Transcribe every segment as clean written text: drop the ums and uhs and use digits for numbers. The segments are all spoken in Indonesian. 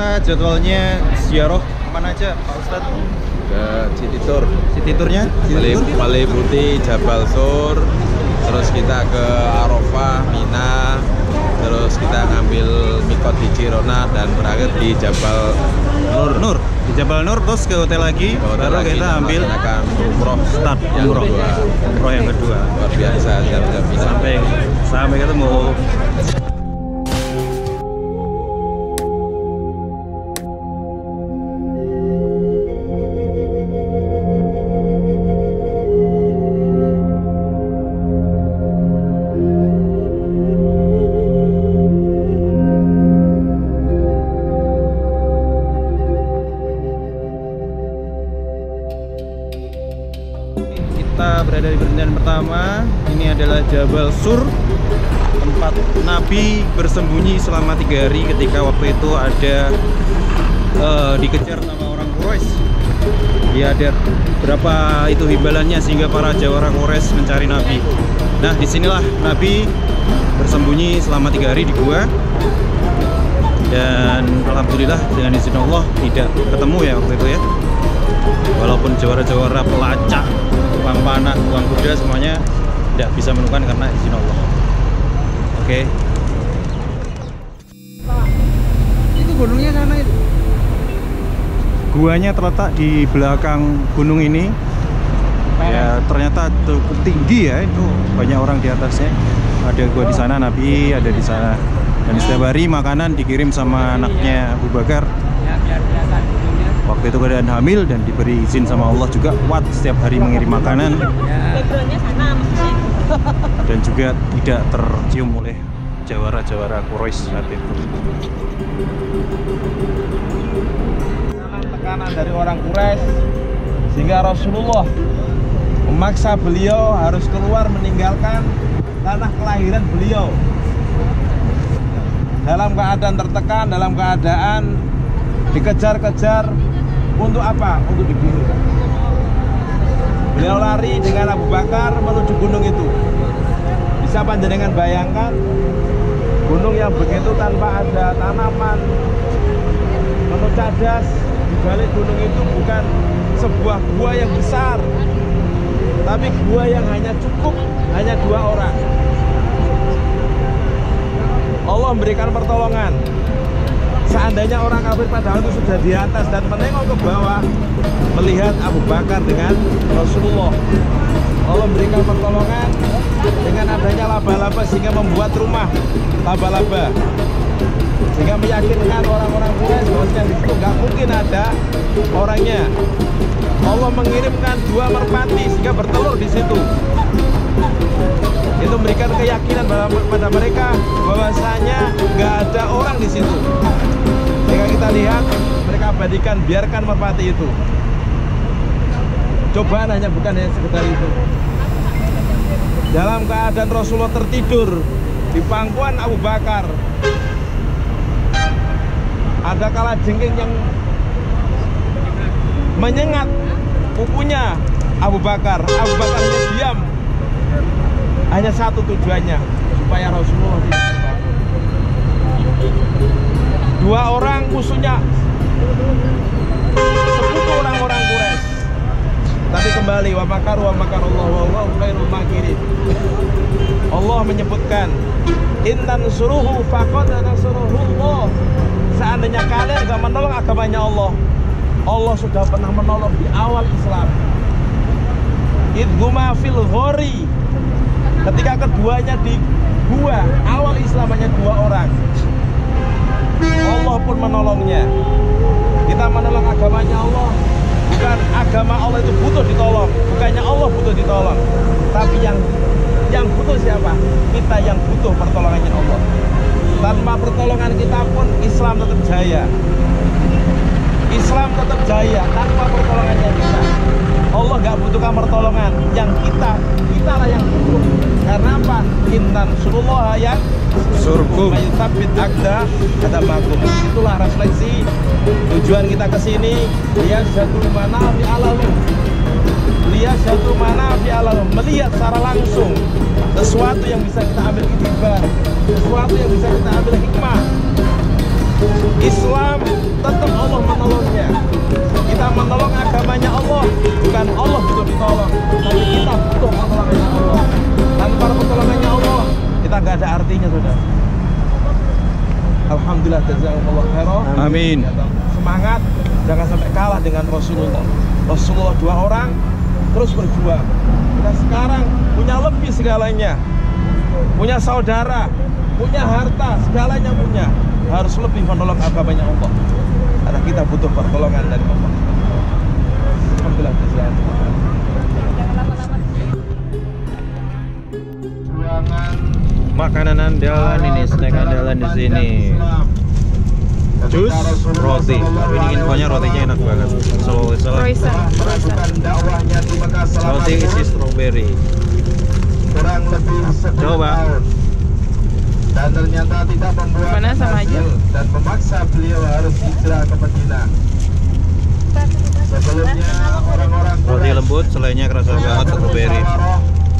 kita jadwalnya ziarah mana aja Pak Ustadz? Ke City Tour. City Tournya? Balai Putih, Jabal Sur, terus kita ke Arafah, Mina, terus kita ngambil mikot di Cirona dan berakhir di Jabal Nur. Di Jabal Nur, terus ke hotel lagi, baru kita ambil umroh start yang umroh yang kedua. Luar biasa, sampai ketemu. Kita berada di berhentian pertama. Ini adalah Jabal Sur, tempat Nabi bersembunyi selama 3 hari ketika waktu itu ada dikejar sama orang Quraisy. Ya, ada berapa itu imbalannya sehingga para jawara Quraisy mencari Nabi. Nah, disinilah Nabi bersembunyi selama 3 hari di gua. Dan alhamdulillah dengan izin Allah tidak ketemu ya waktu itu ya. Walaupun jawara-jawara pelacak, tukang panah, tukang kuda semuanya tidak bisa menemukan karena izin Allah. Oke. Itu gunungnya sana itu. Guanya terletak di belakang gunung ini. Ya, ternyata cukup tinggi ya, itu banyak orang di atasnya. Ada gua di sana, Nabi ada di sana. Dan setiap hari makanan dikirim sama anaknya Abu Bakar. Waktu itu keadaan hamil dan diberi izin sama Allah juga kuat setiap hari mengirim makanan. Dan juga tidak tercium oleh jawara-jawara Quraisy saat itu. Tekanan dari orang Quraisy sehingga Rasulullah memaksa beliau harus keluar meninggalkan tanah kelahiran beliau. Dalam keadaan tertekan, dalam keadaan dikejar-kejar. Untuk apa? Untuk dibunuh. Beliau lari dengan Abu Bakar menuju gunung itu. Bisa panjenengan bayangkan gunung yang begitu tanpa ada tanaman, penuh cadas. Di balik gunung itu bukan sebuah gua yang besar, tapi gua yang hanya cukup 2 orang. Allah memberikan pertolongan. Seandainya orang kafir padahal itu sudah di atas dan menengok ke bawah melihat Abu Bakar dengan Rasulullah, Allah memberikan pertolongan dengan adanya laba-laba sehingga membuat rumah laba-laba, sehingga meyakinkan orang-orang Quraisy bahwasanya di situ nggak mungkin ada orangnya. Allah mengirimkan 2 merpati sehingga bertelur di situ. Itu memberikan keyakinan pada mereka bahwasanya nggak ada orang di situ. Jika kita lihat, mereka abadikan, biarkan merpati itu. Cobaan bukan hanya sekedar itu. Dalam keadaan Rasulullah tertidur di pangkuan Abu Bakar, ada kalajengking yang menyengat kukunya Abu Bakar. Abu Bakar hanya diam. Hanya satu tujuannya, supaya Rasulullah tidak terbangun. 2 orang musuhnya sekutu orang-orang Quraisy. Tapi kembali wa makaru wa makarullah wallahu khairul makirin. Allah menyebutkan intan suruhu faqad nasruhullah. Seandainya kalian gak menolong agamanya Allah, Allah sudah pernah menolong di awal Islam. Idhuma fil ghori. Ketika keduanya di gua, awal Islam hanya 2 orang. Allah pun menolongnya. Kita menolong agamanya Allah. Bukan agama Allah itu butuh ditolong, bukannya Allah butuh ditolong. Tapi yang butuh siapa? Kita yang butuh pertolongannya Allah. Tanpa pertolongan kita pun Islam tetap jaya. Islam tetap jaya tanpa pertolongannya kita. Allah nggak butuhkan pertolongan, yang kita lah yang butuh. Karena apa? Intan surullah yang surkum mayutabit akda kata makum. Itulah refleksi tujuan kita ke sini. Lihat satu mana fi alalu. Lihat satu mana fi alalu. Melihat secara langsung sesuatu yang bisa kita ambil itibar, sesuatu yang bisa kita ambil hikmah. Islam tetap Allah menolongnya. Kita menolong agamanya Allah, bukan Allah butuh ditolong, tapi kita butuh pertolongannya Allah. Tanpa pertolongannya Allah, kita nggak ada artinya, saudara. Alhamdulillah, jazakumullah khairan. Amin. Semangat, jangan sampai kalah dengan Rasulullah. Rasulullah 2 orang terus berjuang. Kita sekarang punya lebih segalanya, punya saudara, punya harta, segalanya punya. Harus lebih menolong agamanya Allah, karena kita butuh pertolongan dari Allah. Alhamdulillah, jazakumullah. Makanan andalan ini, snack andalan di sini. Jus, roti. Tapi ini infonya rotinya enak banget. So, roti isi strawberry. Kurang lebih Coba. Dan ternyata tidak membuat Mana sama aja. dan memaksa beliau harus hijrah ke Madinah. Sebelumnya orang-orang Roti lembut, selainya kerasa banget strawberry.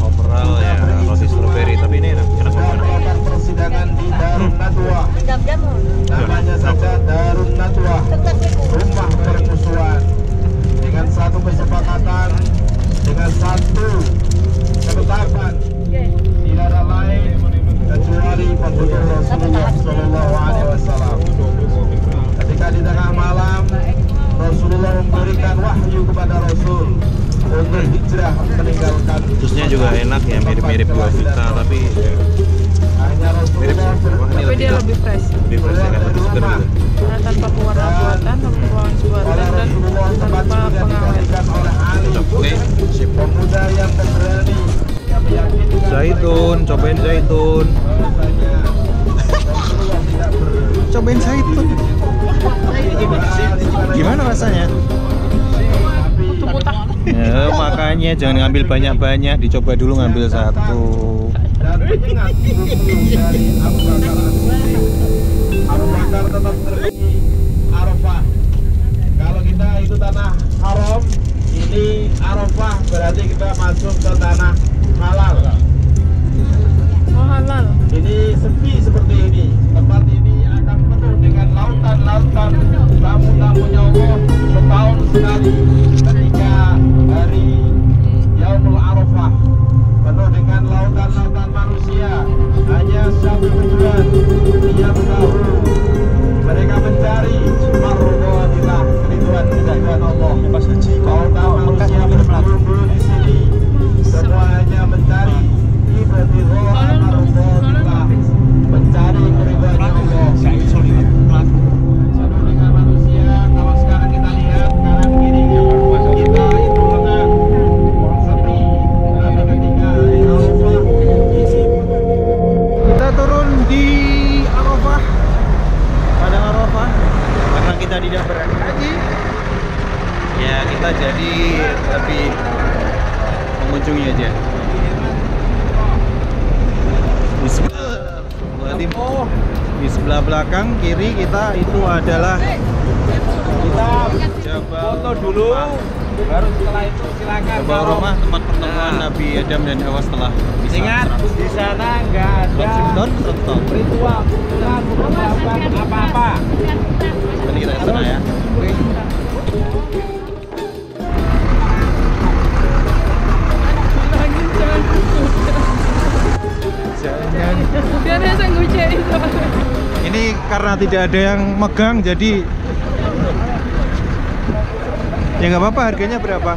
Overall ya roti strawberry, tapi ini enak banget. melakukan persidangan di Darun Nadwa. Namanya saja Darun Nadwa, rumah permusuhan, dengan satu kesepakatan, dengan satu ketetapan, tidak ada lain kecuali pembunuh Rasulullah Shallallahu Alaihi Wasallam. Ketika di tengah malam, Rasulullah memberikan wahyu kepada Rasul untuk hijrah meninggalkan. Jusnya juga enak ya, mirip-mirip buah vita, tapi Hanya mirip sih. Rasulullah Wah, ini Tapi dia lebih fresh. lebih fresh ya, kan lebih seger gitu. Karena tanpa pewarna buatan, tanpa pengawet buatan, dan tanpa pengawet. oleh Ali, Oke, sip. pemuda yang pemberani, yang meyakinkan Zaitun, cobain zaitun. bahwasanya Rasulullah tidak Cobain zaitun. Gimana rasanya? Muntah. Ya, makanya jangan ngambil banyak-banyak, dicoba dulu ngambil satu. dan menyengat tubuh dari Abu Bakar As-Siddiq. Abu Bakar tetap terpilih Arafah. Kalau kita itu tanah haram, ini Arafah berarti kita masuk ke tanah halal. Oh, halal. Ini sepi seperti ini. Tempat ini akan penuh dengan lautan-lautan tamu-tamunya Allah setahun sekali ketika hari Yaumul Arafah. Penuh dengan lautan-lautan manusia. Hanya satu tujuan, dia tahu. Mereka mencari marwadillah, keriduan Allah. Lautan manusia berkumpul di sini. Semua hanya mencari ibadillah marwadillah, mencari keriduan Allah. Seluruh dengan manusia. Kalau sekarang kita lihat kanan kiri kita itu lengang, sepi. Tapi ketika Arafah isi. Kita turun di Arafah, Padang Arafah, karena kita tidak berani haji. Ya kita jadi lebih mengunjungi aja. Bismillahirrahmanirrahim. Di sebelah belakang kiri kita itu adalah Kita foto dulu, baru setelah itu silakan. Jabal Rahmah, tempat pertemuan Nabi Adam dan Hawa setelah bisa. Ingat, di sana nggak ada ritual, apa-apa. Nanti kita ke sana ya. Jangan. Biar saya ngucein. Ini karena tidak ada yang megang, jadi ya nggak apa-apa. Harganya berapa?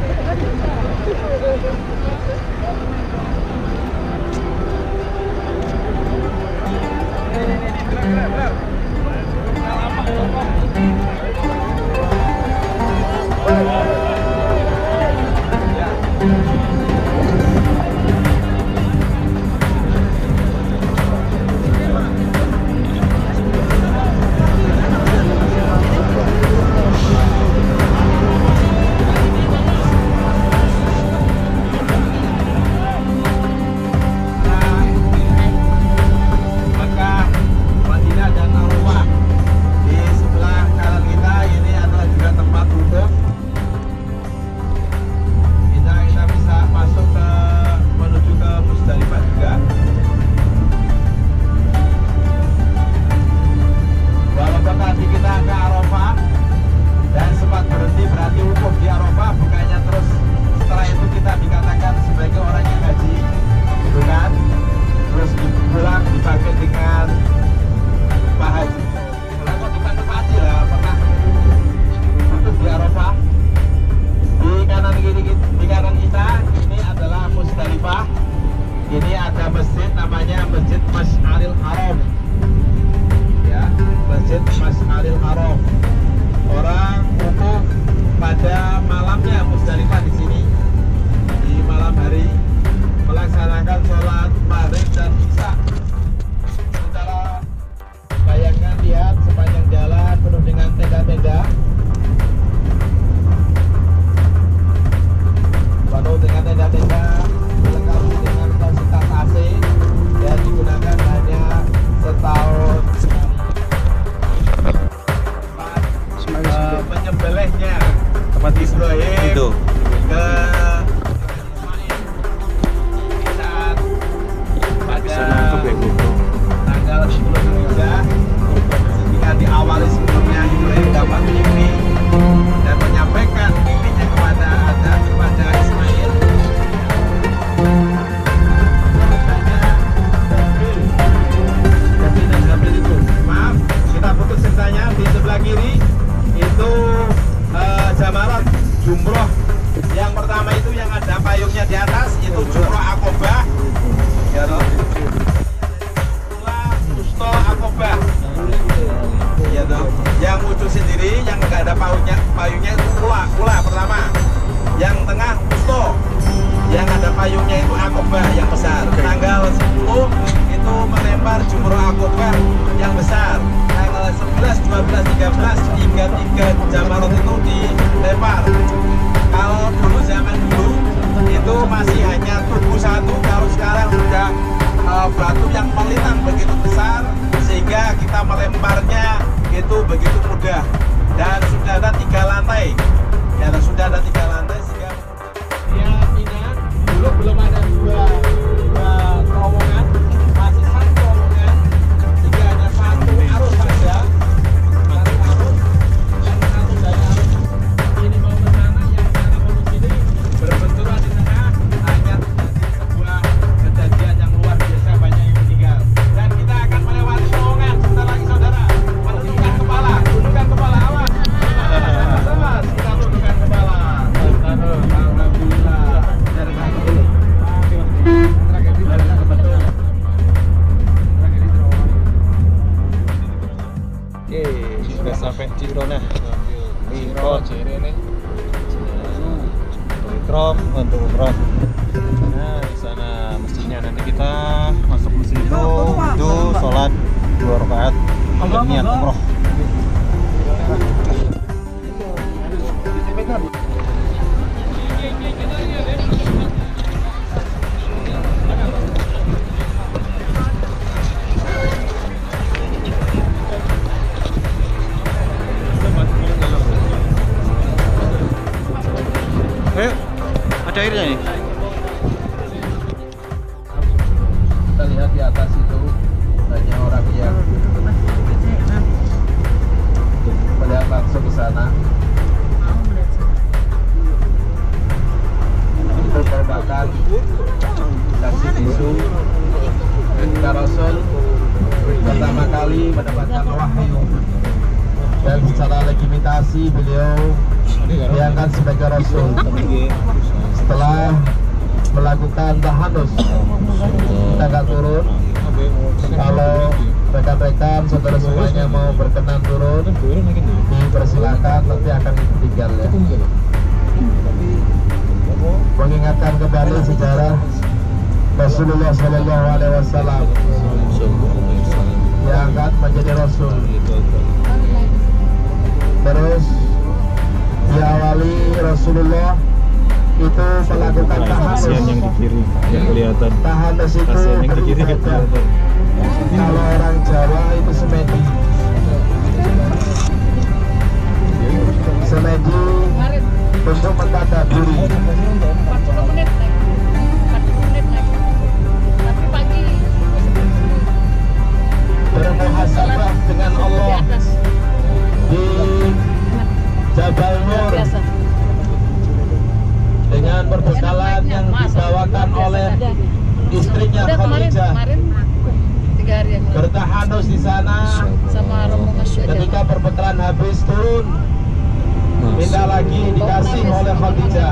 Mekah, Madinah dan Arafah. Di sebelah kanan kita ini adalah juga tempat wukuf. ada masjid namanya Masjid Masy'aril Haram. Ya, Masjid Masy'aril Haram. Orang wukuf pada malamnya Musdalifah di sini di malam hari melaksanakan sholat maghrib dan isya. Secara bayangkan, lihat sepanjang jalan penuh dengan tenda-tenda, penuh dengan tenda-tenda dilengkapi dengan fasilitas AC dan digunakan hanya setahun sekali. Menyembelihnya Tempat Ibrahim itu. ke saat pada tanggal 10 Zulhijjah, ketika diawali sebelumnya Ibrahim dapat mimpi dan menyampaikan mimpinya kepada Ismail. Dan Habil itu, maaf, kita putus ceritanya. Di sebelah kiri itu jamarat jumroh. Yang pertama itu yang ada payungnya di atas itu jumroh akobah. Ya toh. Usto akobah. Ya toh. Yang ujung sendiri yang enggak ada payungnya itu kula pertama. Yang tengah usto. Yang ada payungnya itu akobah yang besar. Tanggal 10 itu melempar jumroh akobah yang besar. Tanggal 11, 12, 13 hingga 3 jamarat itu dilempar. Kalau dulu zaman dulu itu masih hanya tubuh satu, kalau sekarang sudah batu yang melintang begitu besar sehingga kita melemparnya itu begitu mudah. Dan sudah ada 3 lantai. Ya, sudah ada 3 lantai sehingga ya Mina dulu belum ada dua terowongan, masih satu terowongan sehingga hanya satu arus saja. Satu arus yang arus dari arus ini mau ke sana, yang sana mau ke sini, berbenturan di tengah, hanya terjadi sebuah kejadian yang luar biasa, banyak yang meninggal. Dan kita akan melewati terowongan sebentar lagi saudara. Menundukkan kepala, tundukkan kepala, awas. Awas, kita tundukkan kepala. Alhamdulillah. Dari mana dulu? Terakhir di balik ke betul. Terakhir di terowongan. Oke, sudah sampai Cirona. Mikot Cirene. Ikram untuk umroh. Nah, di sana masjidnya, nanti kita masuk masjid itu sholat 2 rakaat dan niat umroh. Ada airnya nih. Kita lihat di atas itu banyak orang yang melihat langsung ke sana. Itu merupakan saksi bisu ketika Rasul pertama kali mendapatkan wahyu, dan secara legitimasi beliau diangkat sebagai Rasul setelah melakukan tahanus. Kita nggak turun. Kalau rekan-rekan saudara semuanya mau berkenan turun, dipersilakan, nanti akan ditinggal ya. Mengingatkan kembali sejarah Rasulullah SAW diangkat menjadi Rasul. Terus diawali Rasulullah itu melakukan tahanus. Kasihan yang di kiri nggak kelihatan. Tahanus itu Kasihan yang di kiri nggak kelihatan. kalau orang Jawa itu semedi. Semedi untuk mentadaburi. 40 menit naik. 40 menit naik. Tapi pagi Bermuhasabah dengan di Allah atas. di Jabal Nur Biasa. dengan perbekalan yang dibawakan oleh istrinya Udah kemarin Khadijah. 3 hari yang lalu Bertahanus di sana. sama rombongan aja. Ketika perbekalan habis turun, minta lagi dikasih oleh Khadijah.